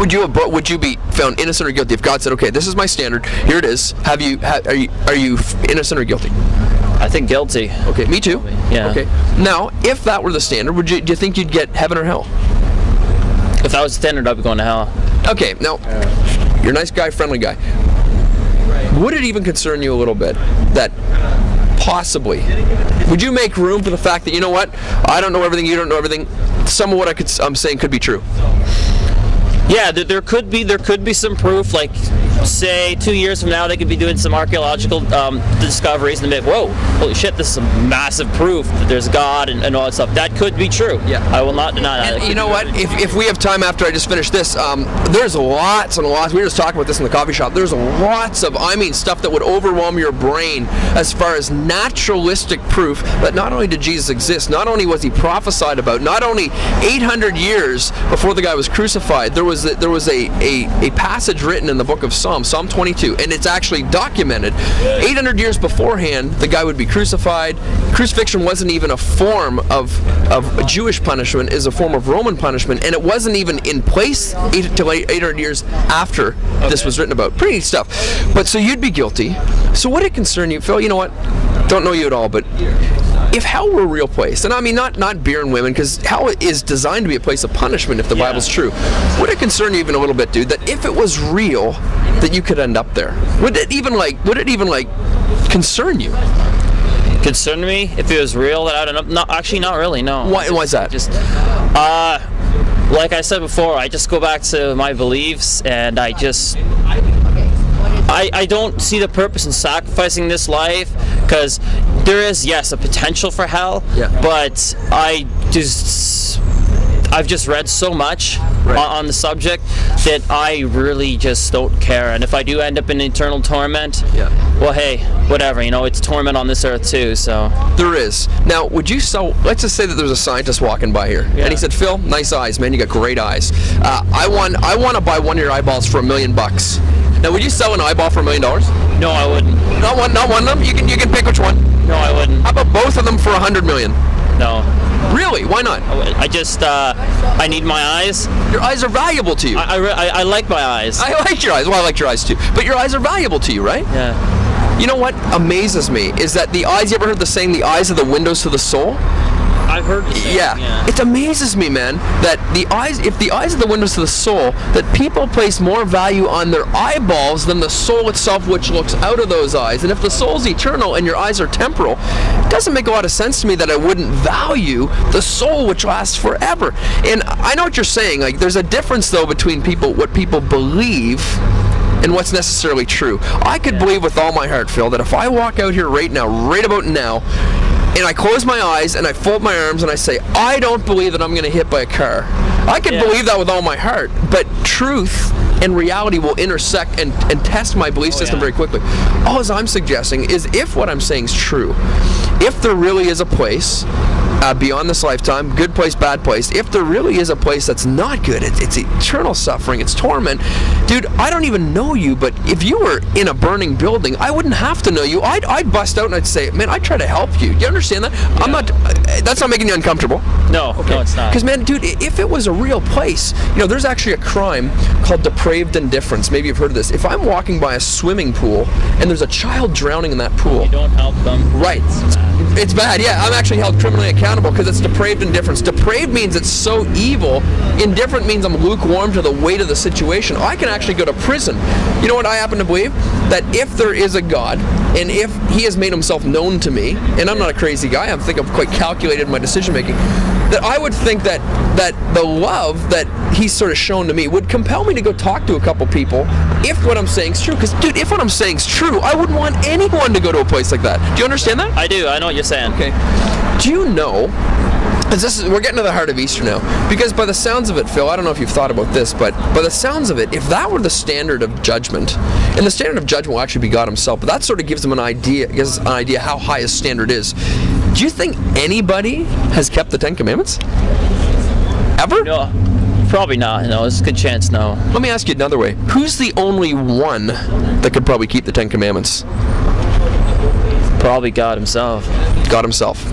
would you be found innocent or guilty if God said, okay, this is my standard, here it is, are you innocent or guilty? I think guilty. Okay, me too. Yeah. Okay. Now, if that were the standard, do you think you'd get heaven or hell? If that was the standard, I'd be going to hell. Okay, now, you're a nice guy, friendly guy. Would it even concern you a little bit that possibly, would you make room for the fact that, you know what, I don't know everything, you don't know everything, some of what I'm saying could be true? Yeah, there could be some proof, like say 2 years from now they could be doing some archaeological discoveries and they'd be, whoa, holy shit, this is some massive proof that there's God and all that stuff. That could be true. Yeah. I will not deny that. And you know what, if we have time after I just finish this, there's lots and lots, we were just talking about this in the coffee shop, there's lots of, stuff that would overwhelm your brain as far as naturalistic proof that not only did Jesus exist, not only was he prophesied about, not only 800 years before the guy was crucified, there was a passage written in the book of Psalm 22, and it's actually documented. 800 years beforehand, the guy would be crucified. Crucifixion wasn't even a form of Jewish punishment, is a form of Roman punishment, and it wasn't even in place 800 years after this was written about. Pretty neat stuff. But so you'd be guilty. So would it concern you, Phil? You know what? Don't know you at all, but if hell were a real place, and I mean not beer and women, because hell is designed to be a place of punishment if the Bible's true, would it concern you even a little bit, dude, that if it was real, that you could end up there? Would it even concern you? Concern me if it was real that I'd end up? No, actually, not really. No. Why is that? Just like I said before, I just go back to my beliefs, and I don't see the purpose in sacrificing this life, because there is, yes, a potential for hell, but I've just read so much on the subject that I really just don't care. And if I do end up in eternal torment, well, hey, whatever, it's torment on this earth too, so. There is. Now, let's just say that there's a scientist walking by here, and he said, Phil, nice eyes, man, you got great eyes. I want to buy one of your eyeballs for $1 million. Now, would you sell an eyeball for $1 million? No, I wouldn't. Not one of them? You can pick which one. No, I wouldn't. How about both of them for $100 million? No. Really? Why not? I need my eyes. Your eyes are valuable to you. I like my eyes. I like your eyes. Well, I like your eyes too. But your eyes are valuable to you, right? Yeah. You know what amazes me is that the eyes, you ever heard the saying, the eyes are the windows to the soul? I've heard the saying, yeah. It amazes me, man, that if the eyes are the windows to the soul, that people place more value on their eyeballs than the soul itself, which looks out of those eyes. And if the soul's eternal and your eyes are temporal, it doesn't make a lot of sense to me that I wouldn't value the soul, which lasts forever. And I know what you're saying. Like, there's a difference, though, between what people believe and what's necessarily true. I could believe with all my heart, Phil, that if I walk out here right about now, and I close my eyes and I fold my arms and I say, I don't believe that I'm going to hit by a car. I can believe that with all my heart, but truth and reality will intersect and test my belief system very quickly. All I'm suggesting is, if what I'm saying is true, if there really is a place beyond this lifetime, good place, bad place, if there really is a place that's not good, it's eternal suffering, it's torment, dude, I don't even know you, but if you were in a burning building, I wouldn't have to know you. I'd bust out and I'd say, man, I'd try to help you. Do you understand that? Yeah. That's not making you uncomfortable. No, okay. No, it's not. Because, man, dude, if it was a real place, there's actually a crime called depraved indifference. Maybe you've heard of this. If I'm walking by a swimming pool and there's a child drowning in that pool, you don't help them. Right. It's bad, yeah. I'm actually held criminally accountable because it's depraved indifference. Depraved means it's so evil. Indifferent means I'm lukewarm to the weight of the situation. I can actually go to prison. You know what I happen to believe? That if there is a God, and if he has made himself known to me, and I'm not a crazy guy, I think I'm quite calculated in my decision making, that I would think that the love that he's sort of shown to me would compel me to go talk to a couple people if what I'm saying is true. Because, dude, if what I'm saying is true, I wouldn't want anyone to go to a place like that. Do you understand that? I do. I know what you're saying. Okay. Do you know, we're getting to the heart of Easter now, because by the sounds of it, Phil, I don't know if you've thought about this, but by the sounds of it, if that were the standard of judgment, and the standard of judgment will actually be God himself, but that sort of gives him an idea how high his standard is. Do you think anybody has kept the Ten Commandments? Ever? No, probably not. No, there's a good chance, no. Let me ask you another way. Who's the only one that could probably keep the Ten Commandments? Probably God himself. God himself.